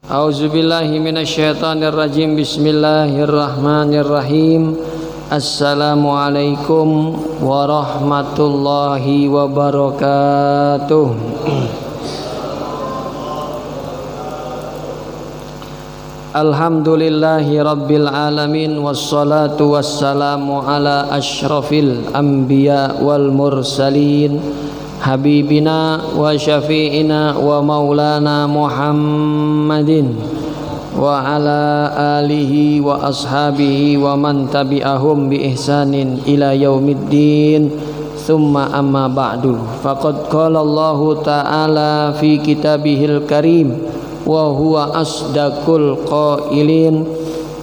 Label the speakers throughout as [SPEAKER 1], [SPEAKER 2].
[SPEAKER 1] A'udzubillahi minasyaitonirrajim. Bismillahirrahmanirrahim. Assalamualaikum warahmatullahi wabarakatuh. Alhamdulillahi rabbil alamin. Wassalatu wassalamu ala asyrafil anbiya wal mursalin, habibina wa syafi'ina wa maulana Muhammadin wa ala alihi wa ashabihi wa man tabi'ahum bi ihsanin ila yaumiddin. Thumma amma ba'du. Faqad qala Allahu ta'ala fi kitabihil karim wa huwa asdaqul qailin.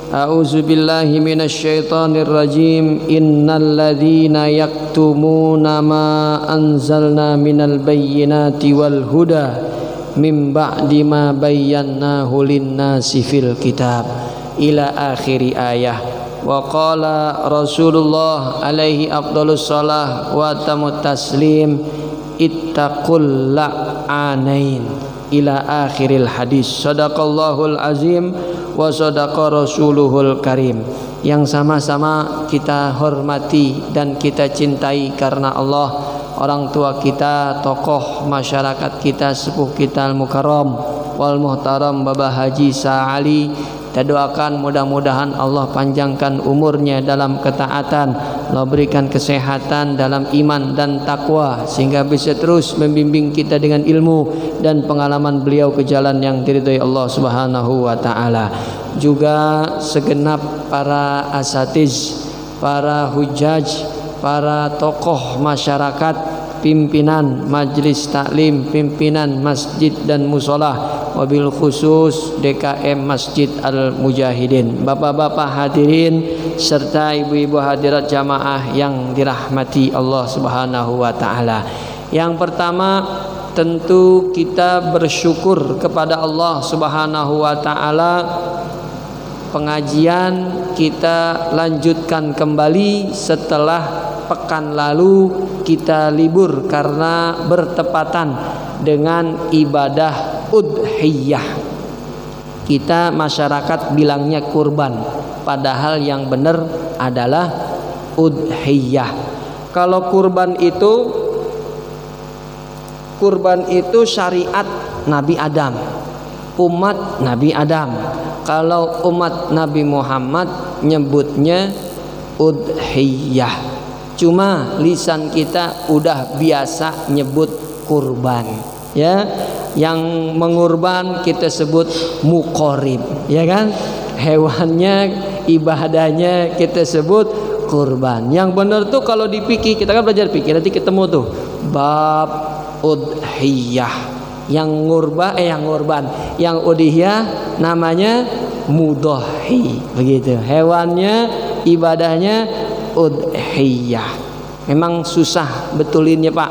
[SPEAKER 1] A'udzu billahi minasyaitonir rajim. Innal ladzina yaktumuna ma anzalna minal bayyinati wal huda min ba'di ma bayyanahu lin-nasi fil kitab ila akhiri ayah. Wa qala Rasulullah alaihi afdhalus shalah wa tamut taslim ittaqul la'anain ila akhiril hadis. Sadaqallahul azim wa sadaqa rasuluhul karim. Yang sama-sama kita hormati dan kita cintai karena Allah, orang tua kita, tokoh masyarakat kita, sepuh kita al-mukarram wal muhtaram Bapak Haji Sa'ali. Kita doakan mudah-mudahan Allah panjangkan umurnya dalam ketaatan, Allah berikan kesehatan dalam iman dan takwa, sehingga bisa terus membimbing kita dengan ilmu dan pengalaman beliau ke jalan yang diridhai Allah Subhanahu wa taala. Juga segenap para asatiz, para hujjaj, para tokoh masyarakat, pimpinan majelis taklim, pimpinan masjid dan musola, wabil khusus DKM Masjid Al-Mujahidin, bapak-bapak hadirin serta ibu-ibu hadirat jamaah yang dirahmati Allah Subhanahu wa taala. Yang pertama, tentu kita bersyukur kepada Allah Subhanahu wa taala. Pengajian kita lanjutkan kembali setelah pekan lalu kita libur karena bertepatan dengan ibadah udhiyah. Kita masyarakat bilangnya kurban, padahal yang benar adalah udhiyah. Kalau kurban itu syariat Nabi Adam, umat Nabi Adam. Kalau umat Nabi Muhammad nyebutnya udhiyah. Cuma lisan kita udah biasa nyebut kurban, ya. Yang mengurban kita sebut muqorib, ya kan? Hewannya, ibadahnya kita sebut kurban. Yang benar tuh kalau dipikir, kita kan belajar pikir, nanti ketemu tuh bab udhiyah. Yang ngurban, yang udhiyah namanya mudhahi, begitu. Hewannya, ibadahnya udhiyah. Memang susah betulinnya Pak.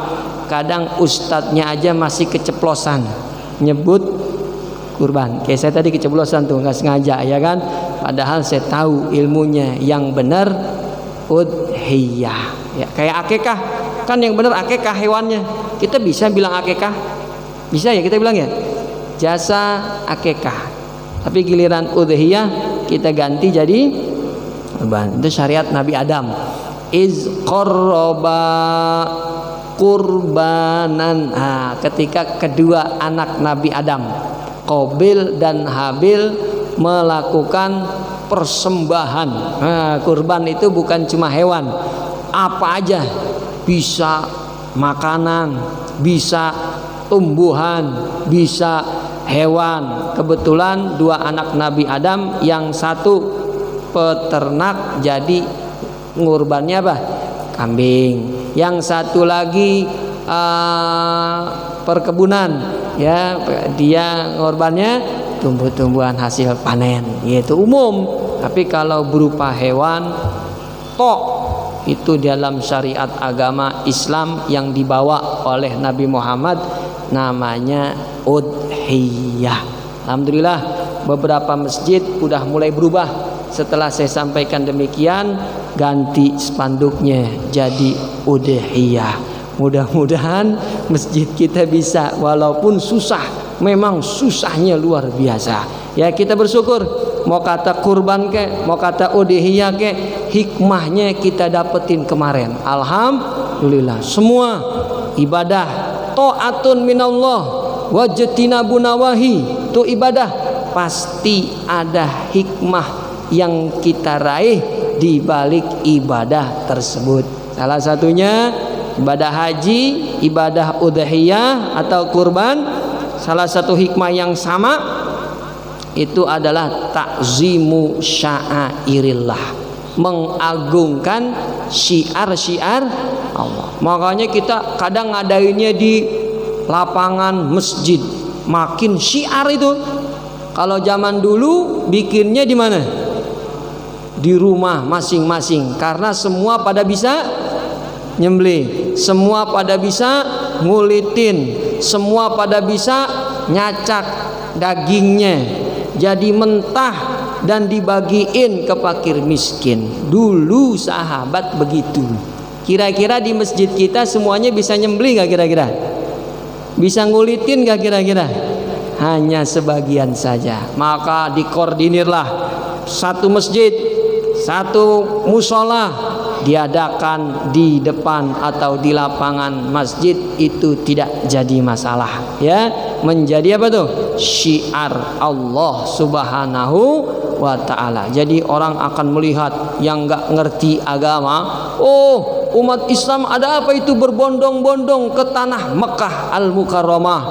[SPEAKER 1] Kadang ustadznya aja masih keceplosan nyebut kurban. Kayak saya tadi keceplosan tuh, nggak sengaja, ya kan? Padahal saya tahu ilmunya. Yang benar udhiyah. Ya, kayak akikah, kan yang benar akikah hewannya. Kita bisa bilang akikah, bisa ya kita bilang ya, jasa akikah. Tapi giliran udhiyah kita ganti jadi kurban. Itu syariat Nabi Adam. Iz qarraba kurbanan. Ketika kedua anak Nabi Adam, Qabil dan Habil, melakukan persembahan. Kurban itu bukan cuma hewan, apa aja, bisa makanan, bisa tumbuhan, bisa hewan. Kebetulan dua anak Nabi Adam, yang satu peternak, jadi ngurbannya apa? Kambing. Yang satu lagi perkebunan, ya, dia ngorbannya tumbuh-tumbuhan hasil panen, yaitu umum. Tapi kalau berupa hewan, itu dalam syariat agama Islam yang dibawa oleh Nabi Muhammad, namanya udhiyah. Alhamdulillah beberapa masjid udah mulai berubah. Setelah saya sampaikan demikian, ganti spanduknya jadi udhiyah. Mudah-mudahan masjid kita bisa, walaupun susah memang susahnya luar biasa. Ya kita bersyukur, mau kata kurban ke, mau kata udhiyah ke, hikmahnya kita dapetin kemarin. Alhamdulillah. Semua ibadah ta'atun minallah wajtinabun nawahi, itu ibadah pasti ada hikmah yang kita raih di balik ibadah tersebut. Salah satunya ibadah haji, ibadah udhiyah atau kurban, salah satu hikmah yang sama itu adalah takzimu sya'airillah, mengagungkan syiar-syiar Allah. Makanya kita kadang ngadainnya di lapangan masjid, makin syiar itu. Kalau zaman dulu bikinnya di mana? Di rumah masing-masing, karena semua pada bisa nyembelih, semua pada bisa ngulitin, semua pada bisa nyacak dagingnya jadi mentah dan dibagiin ke fakir miskin. Dulu sahabat begitu. Kira-kira di masjid kita semuanya bisa nyembelih gak kira-kira? Bisa ngulitin gak kira-kira? Hanya sebagian saja. Maka dikoordinirlah satu masjid, satu musola diadakan di depan atau di lapangan masjid, itu tidak jadi masalah, ya. Menjadi apa tuh? Syiar Allah Subhanahu wa ta'ala. Jadi orang akan melihat yang nggak ngerti agama, oh umat Islam ada apa itu berbondong-bondong ke tanah Mekah Al-Mukarramah,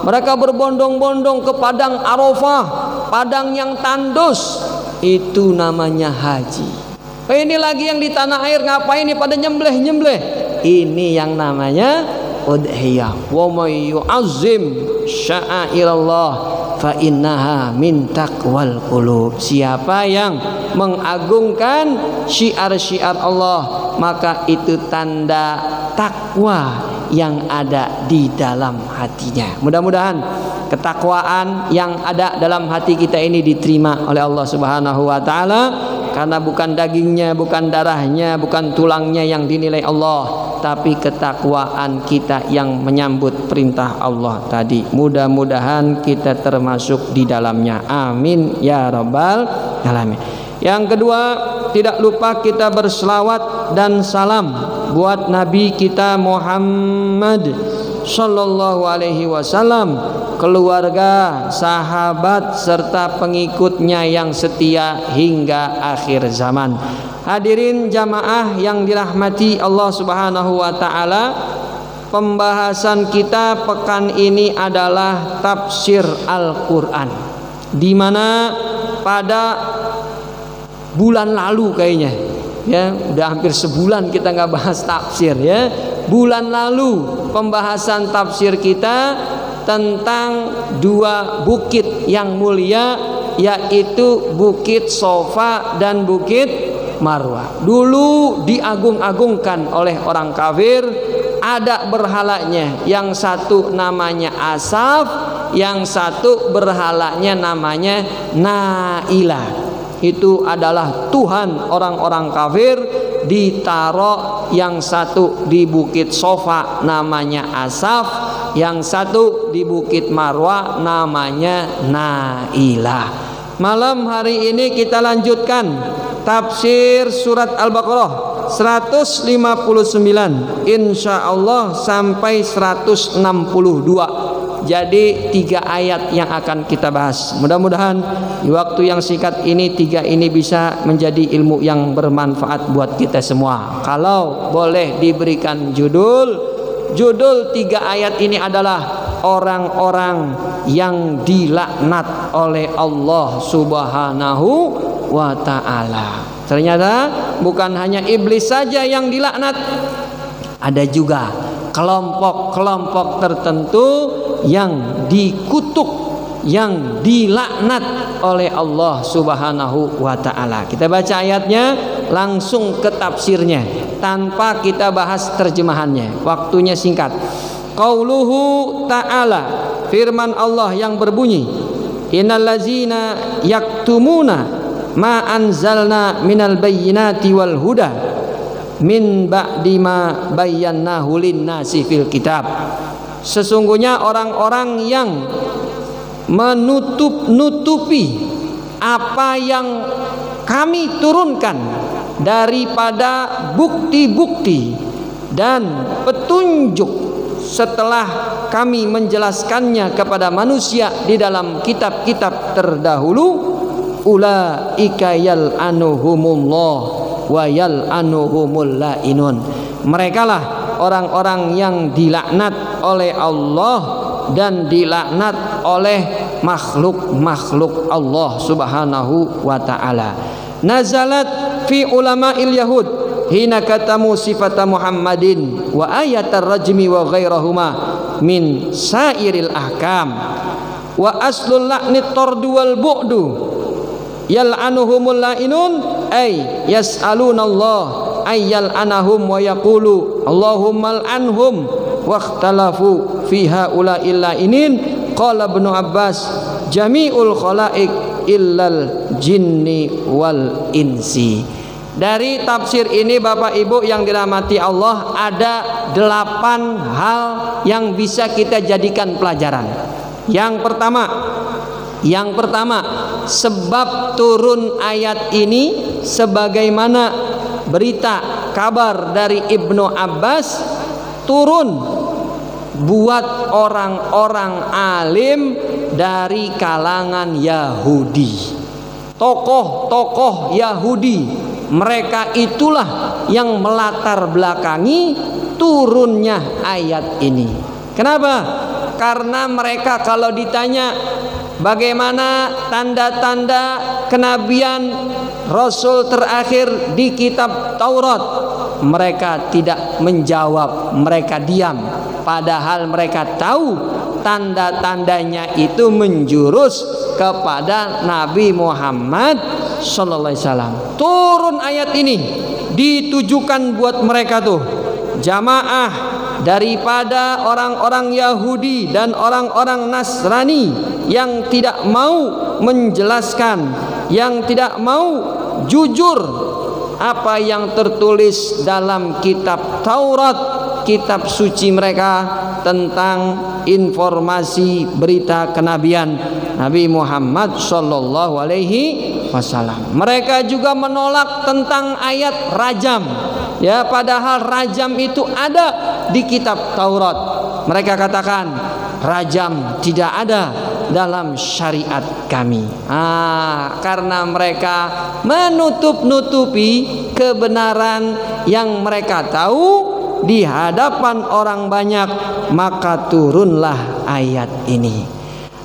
[SPEAKER 1] mereka berbondong-bondong ke padang Arafah, padang yang tandus, itu namanya haji. Ini lagi yang di tanah air ngapain nih pada nyembelih? Ini yang namanya udhiyah. Wa may yu'azzim sya'airallah fa innaha min taqwal qulub. Siapa yang mengagungkan syiar-syiar Allah, maka itu tanda takwa yang ada di dalam hatinya. Mudah-mudahan ketakwaan yang ada dalam hati kita ini diterima oleh Allah Subhanahu wa taala, karena bukan dagingnya, bukan darahnya, bukan tulangnya yang dinilai Allah, tapi ketakwaan kita yang menyambut perintah Allah tadi. Mudah-mudahan kita termasuk di dalamnya. Amin ya rabbal alamin. Yang kedua, tidak lupa kita berselawat dan salam buat Nabi kita Muhammad sallallahu alaihi wasallam, keluarga, sahabat serta pengikutnya yang setia hingga akhir zaman. Hadirin jamaah yang dirahmati Allah Subhanahu wa taala, pembahasan kita pekan ini adalah tafsir Al-Qur'an, di mana pada bulan lalu kayaknya, ya udah hampir sebulan kita nggak bahas tafsir, ya. Bulan lalu pembahasan tafsir kita tentang dua bukit yang mulia, yaitu Bukit Sofa dan Bukit Marwah. Dulu diagung-agungkan oleh orang kafir, ada berhalanya, yang satu namanya Asaf, yang satu berhalanya namanya Nailah. Itu adalah Tuhan orang-orang kafir. Ditaruh yang satu di Bukit Sofa namanya Asaf, yang satu di Bukit Marwah namanya Nailah. Malam hari ini kita lanjutkan tafsir surat Al-Baqarah 159 insya Allah sampai 162. Jadi 3 ayat yang akan kita bahas. Mudah-mudahan di waktu yang singkat ini 3 ini bisa menjadi ilmu yang bermanfaat buat kita semua. Kalau boleh diberikan judul 3 ayat ini adalah orang-orang yang dilaknat oleh Allah Subhanahu wa ta'ala. Ternyata bukan hanya iblis saja yang dilaknat, ada juga kelompok-kelompok tertentu yang dikutuk, yang dilaknat oleh Allah Subhanahu wa ta'ala. Kita baca ayatnya, langsung ke tafsirnya tanpa kita bahas terjemahannya, waktunya singkat. Qauluhu ta'ala, firman Allah yang berbunyi, innal ladzina yaktumuna ma anzalna minal bayyinati wal huda min ba'di ma bayyanahu lin-nasi fil kitab. Sesungguhnya orang-orang yang menutup-nutupi apa yang kami turunkan daripada bukti-bukti dan petunjuk setelah kami menjelaskannya kepada manusia di dalam kitab-kitab terdahulu. Ulaika yal'anuhumullah wa yal'anuhumul la'inun. Merekalah orang-orang yang dilaknat oleh Allah dan dilaknat oleh makhluk-makhluk Allah Subhanahu wa ta'ala. Nazalat fi ulama'il yahud hina katamu sifata Muhammadin wa ayatar rajmi wa ghairahuma min sairil ahkam wa aslul la'ni tardu wal bu'du yal'anuhumul la'inun ay yas'alunallah ayyal anahum wa yaqulu Allahumma al'anhum wa ikhtalafu fi haula'il la'inin. Qala Ibnu Abbas jami'ul khalaiq illal jinni wal insi. Dari tafsir ini Bapak Ibu yang dirahmati Allah, ada 8 hal yang bisa kita jadikan pelajaran. Yang pertama, sebab turun ayat ini sebagaimana berita kabar dari Ibnu Abbas, turun buat orang-orang alim dari kalangan Yahudi. Tokoh-tokoh Yahudi, mereka itulah yang melatar belakangi turunnya ayat ini. Kenapa? Karena mereka kalau ditanya bagaimana tanda-tanda kenabian Rasul terakhir di kitab Taurat, mereka tidak menjawab, mereka diam. Padahal mereka tahu tanda-tandanya itu menjurus kepada Nabi Muhammad sallallahu alaihi wasallam. Turun ayat ini ditujukan buat mereka tuh, jamaah daripada orang-orang Yahudi dan orang-orang Nasrani yang tidak mau menjelaskan, yang tidak mau jujur apa yang tertulis dalam kitab Taurat, kitab suci mereka, tentang informasi berita kenabian Nabi Muhammad sallallahu alaihi wasallam. Mereka juga menolak tentang ayat rajam. Ya, padahal rajam itu ada di kitab Taurat. Mereka katakan rajam tidak ada dalam syariat kami. Karena mereka menutup-nutupi kebenaran yang mereka tahu di hadapan orang banyak, maka turunlah ayat ini.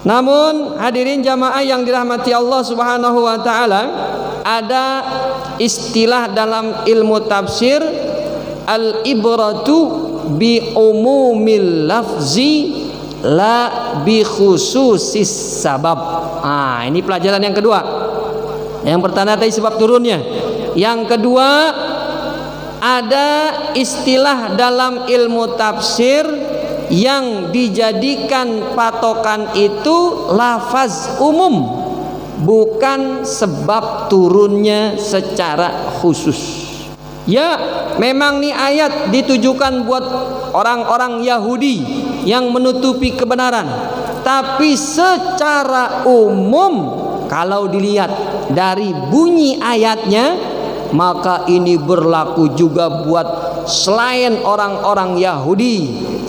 [SPEAKER 1] Namun hadirin jamaah yang dirahmati Allah Subhanahu wa taala, ada istilah dalam ilmu tafsir, al-ibratu bi umumil lafzi la bi khususis sabab. Ini pelajaran yang kedua. Yang pertama tadi sebab turunnya. Yang kedua, ada istilah dalam ilmu tafsir yang dijadikan patokan itu lafaz umum, bukan sebab turunnya secara khusus. Ya, memang nih ayat ditujukan buat orang-orang Yahudi yang menutupi kebenaran, tapi secara umum kalau dilihat dari bunyi ayatnya, maka ini berlaku juga buat selain orang-orang Yahudi,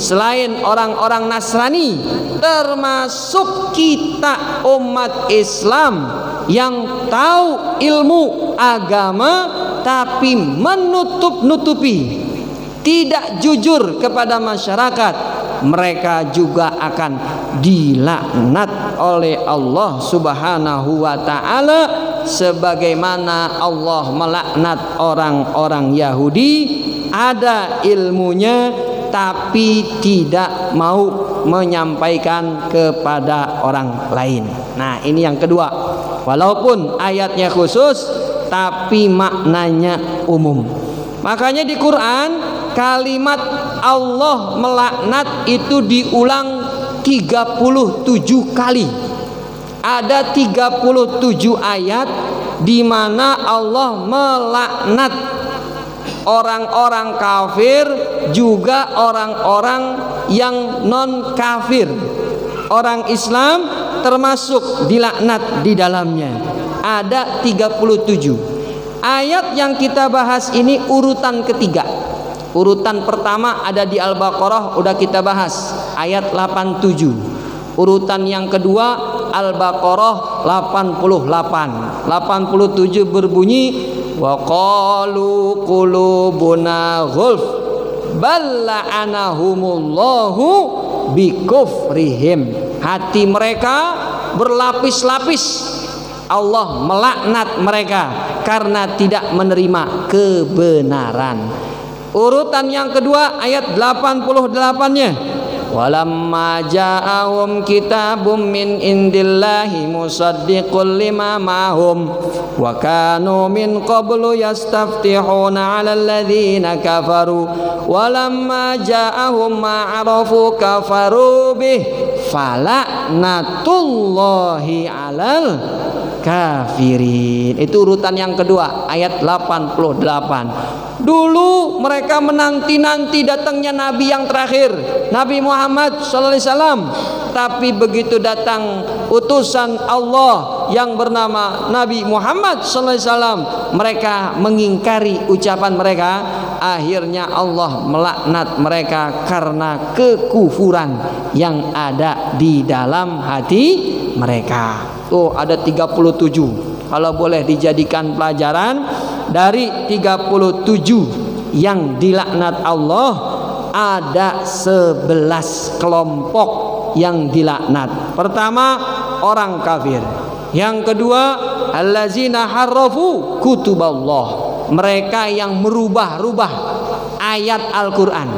[SPEAKER 1] selain orang-orang Nasrani, termasuk kita umat Islam yang tahu ilmu agama tapi menutup-nutupi, tidak jujur kepada masyarakat, mereka juga akan dilaknat oleh Allah Subhanahu wa ta'ala, sebagaimana Allah melaknat orang-orang Yahudi, ada ilmunya tapi tidak mau menyampaikan kepada orang lain. Nah, ini yang kedua. Walaupun ayatnya khusus tapi maknanya umum. Makanya di Quran kalimat Allah melaknat itu diulang 37 kali. Ada 37 ayat di mana Allah melaknat orang-orang kafir, juga orang-orang yang non kafir, orang Islam termasuk dilaknat di dalamnya. Ada 37. Ayat yang kita bahas ini urutan ketiga. Urutan pertama ada di Al-Baqarah, udah kita bahas ayat 87. Urutan yang kedua Al-Baqarah 88. 87 berbunyi wa qalu qulubuna ghulf bal la'anahumullahu bikufrihim. Hati mereka berlapis-lapis, Allah melaknat mereka karena tidak menerima kebenaran. Urutan yang kedua ayat 88-nya. Walamma ja'ahum kitabum min indillahi musaddiqul lima ma'hum wa kanu min qablu yastaftihuna 'alal ladzina kafaru walamma ja'ahum ma'arafu kafaru bih falaknatullahi 'alal kafirin. Itu urutan yang kedua ayat 88. Dulu mereka menanti-nanti datangnya Nabi yang terakhir, Nabi Muhammad SAW. Tapi begitu datang utusan Allah yang bernama Nabi Muhammad SAW, mereka mengingkari ucapan mereka. Akhirnya Allah melaknat mereka karena kekufuran yang ada di dalam hati mereka. Tuh ada 37. Kalau boleh dijadikan pelajaran, dari 37 yang dilaknat Allah ada 11 kelompok yang dilaknat. Pertama, orang kafir. Yang kedua, allazina harrafu kutuballah. Mereka yang merubah-rubah ayat Al-Qur'an.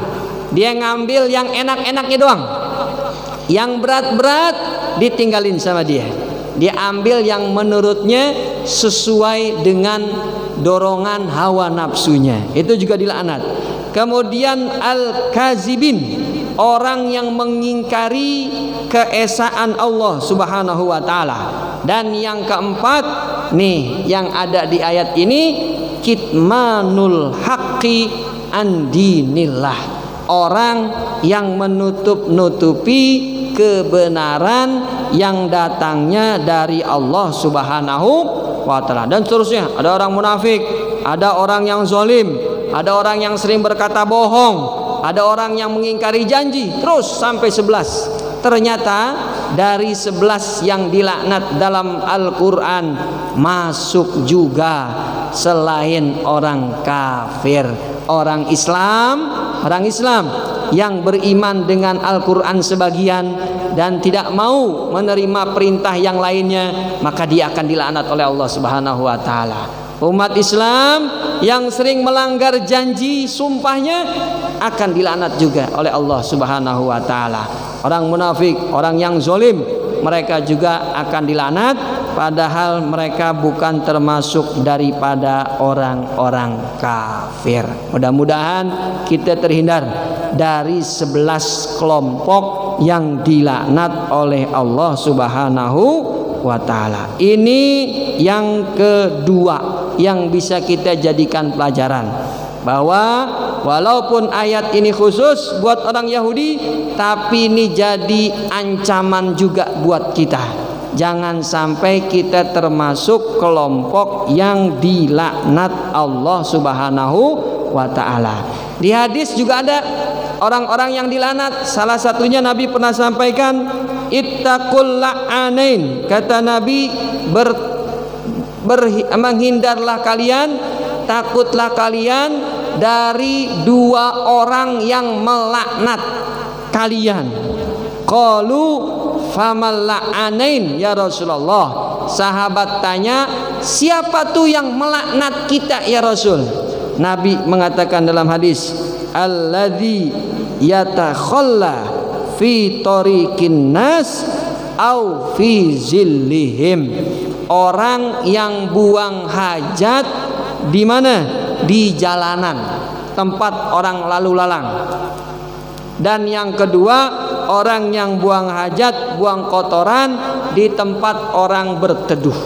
[SPEAKER 1] Dia ngambil yang enak-enaknya doang. Yang berat-berat ditinggalin sama dia. Dia ambil yang menurutnya sesuai dengan dorongan hawa nafsunya. Itu juga dilaknat. Kemudian al-kazibin, orang yang mengingkari keesaan Allah Subhanahu wa taala. Dan yang keempat nih yang ada di ayat ini, kitmanul haqqi an dinillah. Orang yang menutup-nutupi kebenaran yang datangnya dari Allah Subhanahu wa taala. Dan seterusnya, ada orang munafik, ada orang yang zalim, ada orang yang sering berkata bohong, ada orang yang mengingkari janji, terus sampai 11. Ternyata dari 11 yang dilaknat dalam Al-Qur'an masuk juga selain orang kafir, orang Islam yang beriman dengan Al-Qur'an sebagian dan tidak mau menerima perintah yang lainnya, maka dia akan dilaknat oleh Allah Subhanahu wa taala. Umat Islam yang sering melanggar janji sumpahnya akan dilaknat juga oleh Allah Subhanahu wa taala. Orang munafik, orang yang zalim, mereka juga akan dilaknat padahal mereka bukan termasuk daripada orang-orang kafir. Mudah-mudahan kita terhindar dari 11 kelompok yang dilaknat oleh Allah Subhanahu wa taala. Ini yang kedua yang bisa kita jadikan pelajaran, bahwa walaupun ayat ini khusus buat orang Yahudi, tapi ini jadi ancaman juga buat kita. Jangan sampai kita termasuk kelompok yang dilaknat Allah Subhanahu wa taala. Di hadis juga ada orang-orang yang dilaknat. Salah satunya Nabi pernah sampaikan, ittaqul la'anain. Kata Nabi, menghindarlah kalian, takutlah kalian dari dua orang yang melaknat kalian. Qalu famal la'anain ya Rasulullah. Sahabat tanya, siapa tuh yang melaknat kita ya Rasul? Nabi mengatakan dalam hadis, alladzi yatakhalla fi tariqin nas au fi zillihim. Orang yang buang hajat di mana? Di jalanan, tempat orang lalu lalang. Dan yang kedua, orang yang buang hajat, buang kotoran di tempat orang berteduh.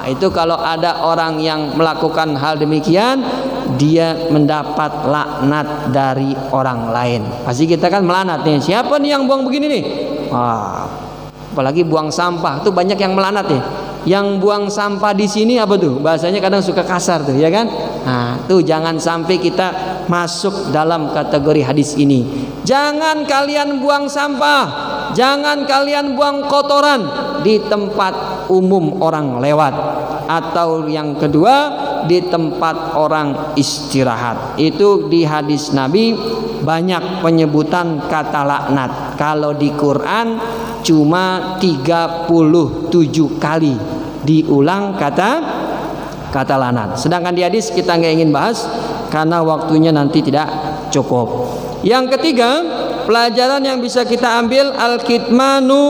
[SPEAKER 1] Itu kalau ada orang yang melakukan hal demikian, dia mendapat laknat dari orang lain. Pasti kita kan melaknat nih. Siapa nih yang buang begini nih? Apalagi buang sampah tuh banyak yang melanat ya. Yang buang sampah di sini apa tuh? Bahasanya kadang suka kasar tuh, ya kan? Nah, tuh jangan sampai kita masuk dalam kategori hadis ini. Jangan kalian buang sampah, jangan kalian buang kotoran di tempat umum orang lewat, atau yang kedua di tempat orang istirahat. Itu di hadis Nabi banyak penyebutan kata laknat. Kalau di Quran cuma 37 kali diulang kata laknat. Sedangkan di hadis kita nggak ingin bahas karena waktunya nanti tidak cukup. Yang ketiga, pelajaran yang bisa kita ambil, al-kitmanu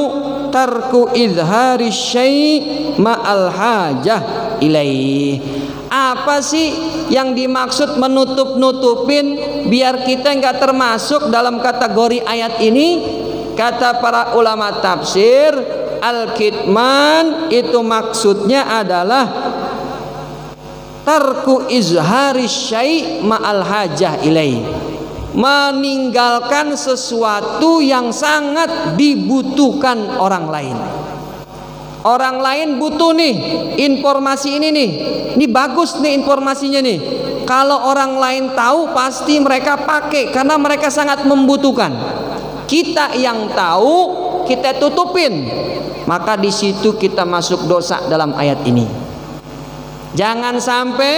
[SPEAKER 1] tarku izhari syai' ma'al hajah ilaih. Apa sih yang dimaksud menutup-nutupin biar kita nggak termasuk dalam kategori ayat ini? Kata para ulama tafsir, al-kitman itu maksudnya adalah tarku izhari syai' ma'al hajah ilaih, meninggalkan sesuatu yang sangat dibutuhkan orang lain. Orang lain butuh nih informasi ini nih, ini bagus nih informasinya nih. Kalau orang lain tahu pasti mereka pakai karena mereka sangat membutuhkan. Kita yang tahu kita tutupin, maka di situ kita masuk dosa dalam ayat ini. Jangan sampai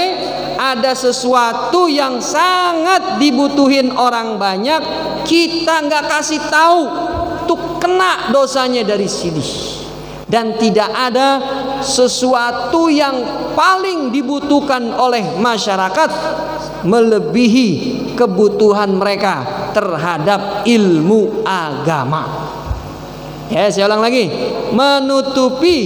[SPEAKER 1] ada sesuatu yang sangat dibutuhin orang banyak kita nggak kasih tahu, tuh kena dosanya dari sini. Dan tidak ada sesuatu yang paling dibutuhkan oleh masyarakat melebihi kebutuhan mereka terhadap ilmu agama. Ya, saya ulang lagi, menutupi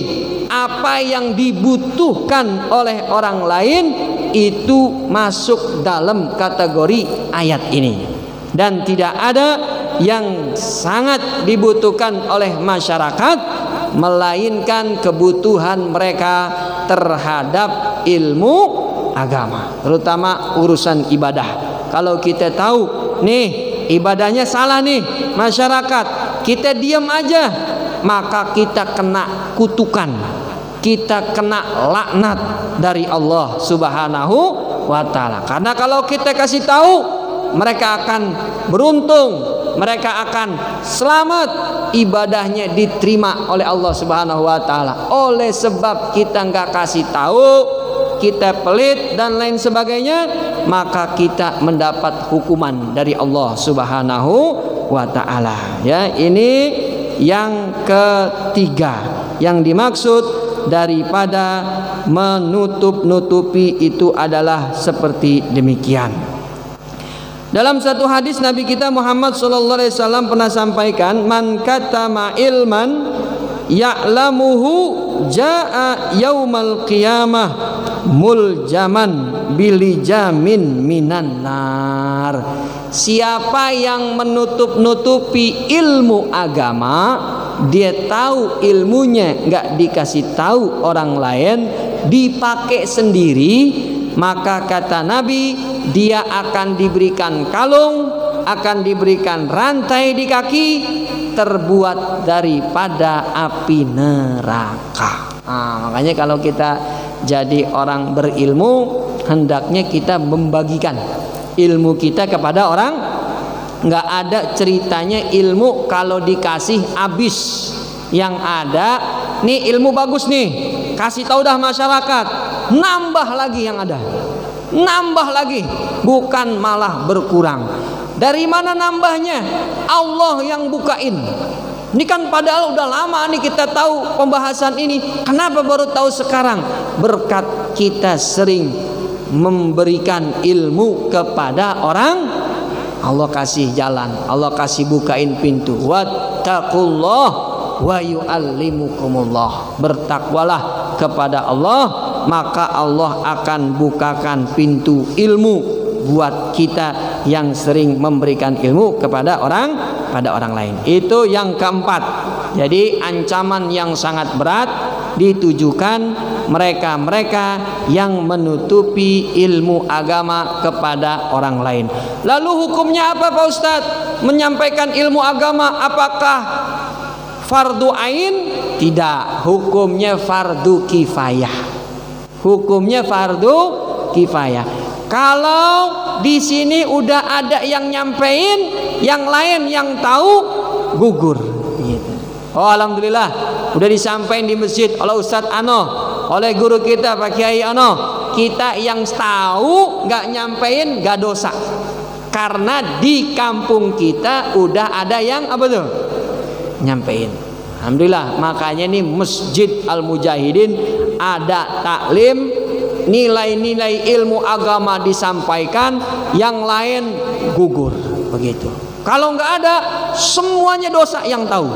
[SPEAKER 1] apa yang dibutuhkan oleh orang lain itu masuk dalam kategori ayat ini. Dan tidak ada yang sangat dibutuhkan oleh masyarakat melainkan kebutuhan mereka terhadap ilmu agama, terutama urusan ibadah. Kalau kita tahu nih ibadahnya salah nih masyarakat, kita diam aja, maka kita kena kutukan, kita kena laknat dari Allah Subhanahu wa ta'ala. Karena kalau kita kasih tahu, mereka akan beruntung, mereka akan selamat, ibadahnya diterima oleh Allah Subhanahu wa ta'ala. Oleh sebab kita nggak kasih tahu, kita pelit dan lain sebagainya, maka kita mendapat hukuman dari Allah Subhanahu wa ta'ala. Ya, ini yang ketiga yang dimaksud daripada menutup-nutupi itu adalah seperti demikian. Dalam satu hadis Nabi kita Muhammad sallallahu alaihi wasallam pernah sampaikan, man katama ilman ya'lamuhu jaa yaumal qiyamah muljaman bilijamin minan nar. Siapa yang menutup-nutupi ilmu agama, dia tahu ilmunya nggak dikasih tahu orang lain, dipakai sendiri, maka kata Nabi, dia akan diberikan kalung, akan diberikan rantai di kaki terbuat daripada api neraka. Nah, makanya kalau kita jadi orang berilmu, hendaknya kita membagikan ilmu kita kepada orang. Nggak ada ceritanya ilmu kalau dikasih habis. Yang ada, nih ilmu bagus nih, kasih tahu dah masyarakat, nambah lagi yang ada, nambah lagi, bukan malah berkurang. Dari mana nambahnya? Allah yang bukain. Ini kan padahal udah lama nih kita tahu pembahasan ini, kenapa baru tahu sekarang? Berkat kita sering memberikan ilmu kepada orang, Allah kasih jalan, Allah kasih bukain pintu. Wattaqullah wa yu'allimukumullah. Bertakwalah kepada Allah, maka Allah akan bukakan pintu ilmu buat kita yang sering memberikan ilmu kepada orang lain. Itu yang keempat. Jadi ancaman yang sangat berat ditujukan mereka-mereka yang menutupi ilmu agama kepada orang lain. Lalu hukumnya apa Pak Ustadz? Menyampaikan ilmu agama apakah fardu ain? Tidak, hukumnya fardu kifayah. Hukumnya fardu kifayah. Kalau di sini udah ada yang nyampein, yang lain yang tahu, gugur. Gitu. Oh alhamdulillah, udah disampaikan di masjid oleh Ustadz Ano, oleh guru kita Pak Kiai Ano. Kita yang tahu nggak nyampein nggak dosa, karena di kampung kita udah ada yang apa tuh nyampein. Alhamdulillah, makanya nih Masjid Al Mujahidin ada taklim, nilai-nilai ilmu agama disampaikan, yang lain gugur begitu. Kalau nggak ada, semuanya dosa yang tahu,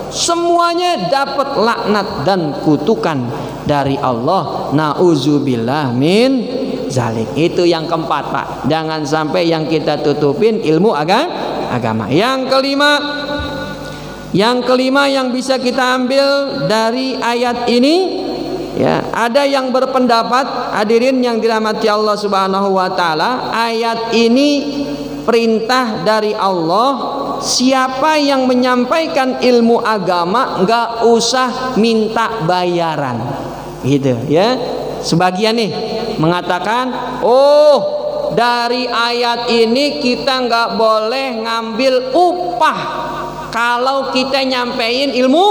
[SPEAKER 1] semuanya dapat laknat dan kutukan dari Allah. Nauzubillah min zalik. Itu yang keempat, Pak. Jangan sampai yang kita tutupin ilmu agama. Yang kelima yang bisa kita ambil dari ayat ini, ya, ada yang berpendapat, hadirin yang dirahmati Allah Subhanahu wa taala, ayat ini perintah dari Allah, siapa yang menyampaikan ilmu agama nggak usah minta bayaran, gitu ya. Sebagian nih mengatakan, oh dari ayat ini kita nggak boleh ngambil upah kalau kita nyampein ilmu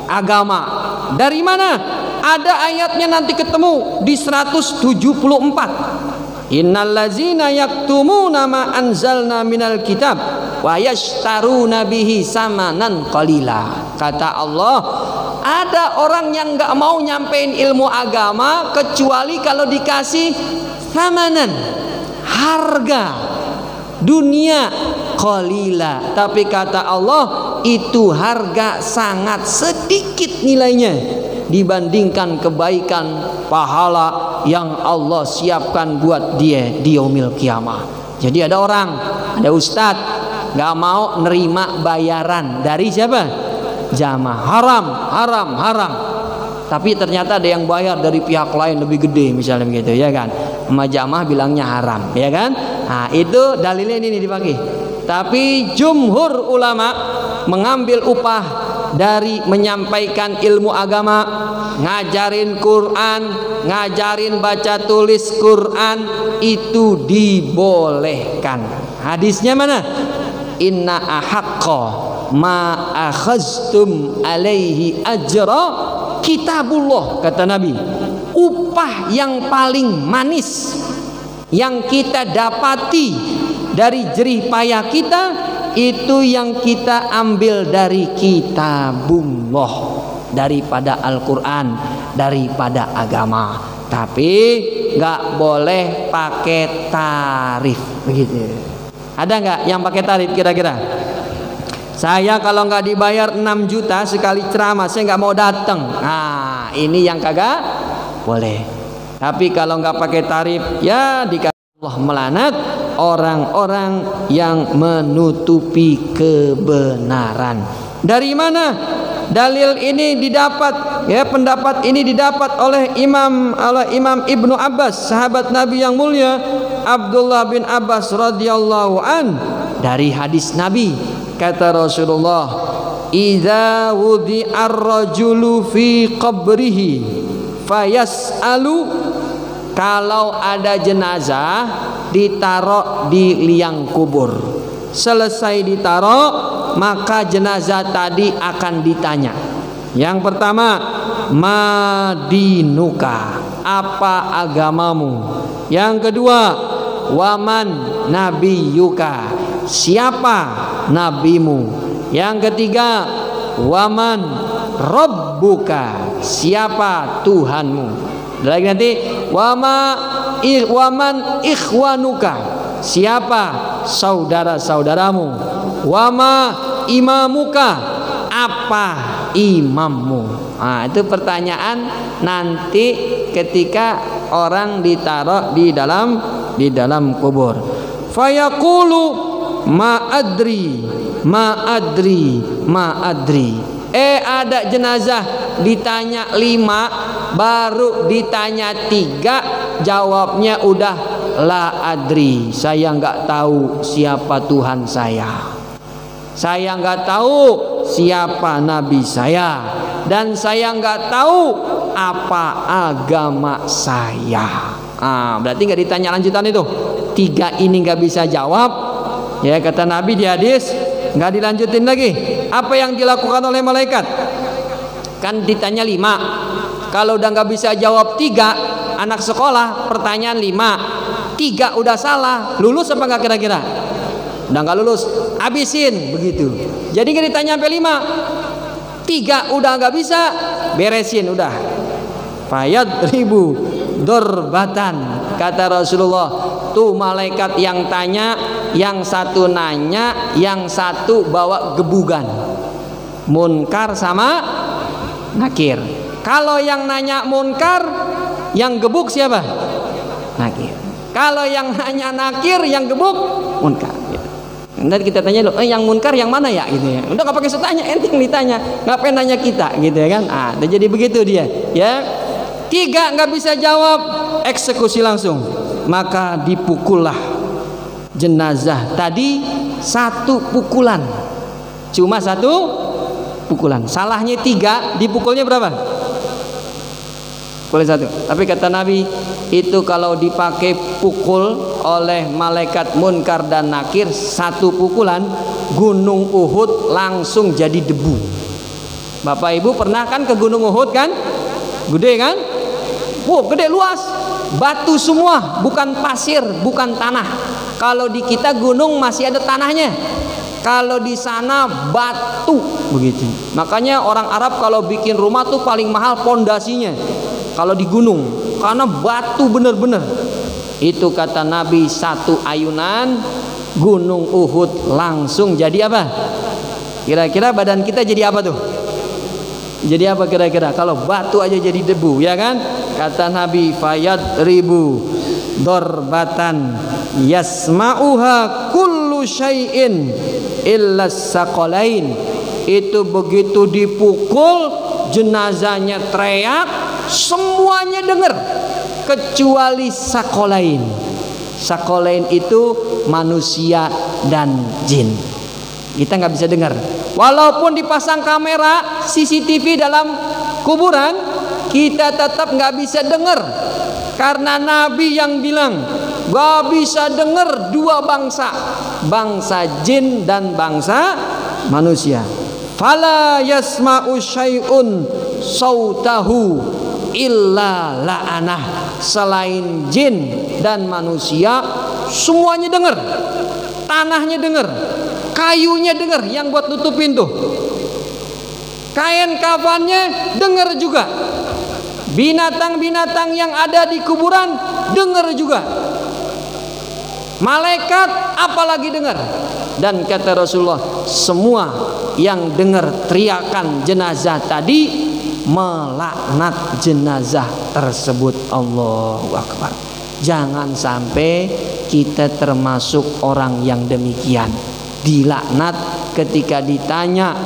[SPEAKER 1] agama. Dari mana? Ada ayatnya, nanti ketemu di 174. Innallazina yaktumuna ma anzalna minal kitab wa yashtaruna bihi samanan qalila. Kata Allah, ada orang yang nggak mau nyampein ilmu agama kecuali kalau dikasih samanan, harga dunia qalila. Tapi kata Allah, itu harga sangat sedikit nilainya dibandingkan kebaikan pahala yang Allah siapkan buat dia di yaumil kiamah. Jadi ada orang, ada ustadz nggak mau nerima bayaran dari siapa? Jamaah. Haram. Tapi ternyata ada yang bayar dari pihak lain lebih gede, misalnya begitu, ya kan? Sama jamaah bilangnya haram, ya kan? Nah itu dalilnya ini dipakai. Tapi jumhur ulama mengambil upah dari menyampaikan ilmu agama, ngajarin Quran, ngajarin baca tulis Quran, itu dibolehkan. Hadisnya mana? Inna ahaqqa ma akhaztum alaihi ajra kitabullah, kata Nabi. Upah yang paling manis yang kita dapati dari jerih payah kita, itu yang kita ambil dari kitabullah, daripada Al-Quran, daripada agama. Tapi nggak boleh pakai tarif, begitu. Ada nggak yang pakai tarif kira-kira? Saya kalau nggak dibayar 6 juta sekali ceramah, saya nggak mau datang. Nah ini yang kagak boleh. Tapi kalau nggak pakai tarif, ya dikasih Allah melaknat orang-orang yang menutupi kebenaran. Dari mana dalil ini didapat? Ya, pendapat ini didapat oleh Imam Ibnu Abbas, sahabat Nabi yang mulia Abdullah bin Abbas radhiyallahu an. Dari hadis Nabi, kata Rasulullah, idza wudi'ar rajulu fi qabrihi fayas'alu, kalau ada jenazah ditaruh di liang kubur, selesai ditaruh maka jenazah tadi akan ditanya. Yang pertama, madinuka, apa agamamu? Yang kedua, waman nabiyuka, siapa nabimu? Yang ketiga, waman rabbuka, siapa Tuhanmu? Lagi nanti, waman ikhwanuka, siapa saudara-saudaramu? Wama imamuka, apa imammu? Nah, itu pertanyaan nanti ketika orang ditaruh di dalam kubur. Fayaqulu ma'adri. Ada jenazah ditanya 5, baru ditanya 3, jawabnya udah la adri, saya nggak tahu siapa Tuhan saya nggak tahu siapa nabi saya, dan saya nggak tahu apa agama saya. Berarti nggak ditanya lanjutan itu. 3 ini nggak bisa jawab, ya kata Nabi di hadis, nggak dilanjutin lagi. Apa yang dilakukan oleh malaikat? Kan ditanya 5. Kalau udah nggak bisa jawab 3, anak sekolah pertanyaan 5, 3 udah salah, lulus apa nggak kira-kira? Udah nggak lulus, habisin begitu. Jadi nggak ditanya sampai 5, 3 udah nggak bisa, beresin udah. Fayad ribu dorbatan, kata Rasulullah. Tuh malaikat yang tanya, yang satu nanya, yang satu bawa gebugan. Munkar sama nakir. Kalau yang nanya munkar, yang gebuk siapa? Nakir. Kalau yang nanya nakir, yang gebuk munkar. Nanti kita tanya loh, yang munkar yang mana ya gitu ya. Udah nggak pakai tanya, ente yang ditanya, ngapain nanya kita gitu ya kan? Jadi begitu dia ya. 3 nggak bisa jawab, eksekusi langsung. Maka dipukullah jenazah tadi 1 pukulan, cuma 1 pukulan. Salahnya 3, dipukulnya berapa? Pukul 1. Tapi kata Nabi, itu kalau dipakai pukul oleh malaikat munkar dan nakir 1 pukulan, gunung Uhud langsung jadi debu. Bapak Ibu pernah kan ke gunung Uhud kan? Gede kan? Wow, gede, luas, batu semua, bukan pasir, bukan tanah. Kalau di kita gunung masih ada tanahnya, kalau di sana batu begitu. Makanya orang Arab kalau bikin rumah tuh paling mahal pondasinya kalau di gunung, karena batu bener-bener. Itu kata Nabi, 1 ayunan gunung Uhud langsung jadi apa? Kira-kira badan kita jadi apa tuh? Jadi apa kira-kira? Kalau batu aja jadi debu, ya kan? Kata Nabi, fayad ribu dorbatan yasma'uha kullu syai'in illa saqalain. Itu begitu dipukul, jenazahnya teriak, semuanya dengar kecuali saqalain. Saqalain itu manusia dan jin. Kita nggak bisa dengar. Walaupun dipasang kamera CCTV dalam kuburan, kita tetap nggak bisa dengar, karena Nabi yang bilang nggak bisa dengar 2 bangsa, bangsa jin dan bangsa manusia. Fala yasma'u syai'un sautahu illa la'anah. Selain jin dan manusia, semuanya dengar. Tanahnya dengar, kayunya dengar yang buat nutupin tuh, kain kafannya dengar juga, binatang-binatang yang ada di kuburan dengar juga, malaikat apalagi dengar. Dan kata Rasulullah, semua yang dengar teriakan jenazah tadi melaknat jenazah tersebut. Allahu Akbar. Jangan sampai kita termasuk orang yang demikian, dilaknat ketika ditanya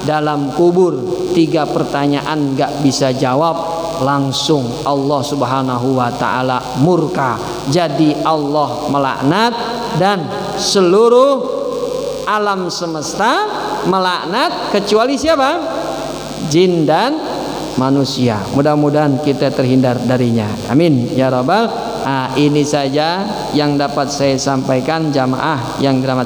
[SPEAKER 1] dalam kubur 3 pertanyaan nggak bisa jawab, langsung Allah Subhanahu wa ta'ala murka. Jadi Allah melaknat dan seluruh alam semesta melaknat, kecuali siapa? Jin dan manusia. Mudah-mudahan kita terhindar darinya. Amin ya rabbal. Ini saja yang dapat saya sampaikan, jamaah yang dirahmati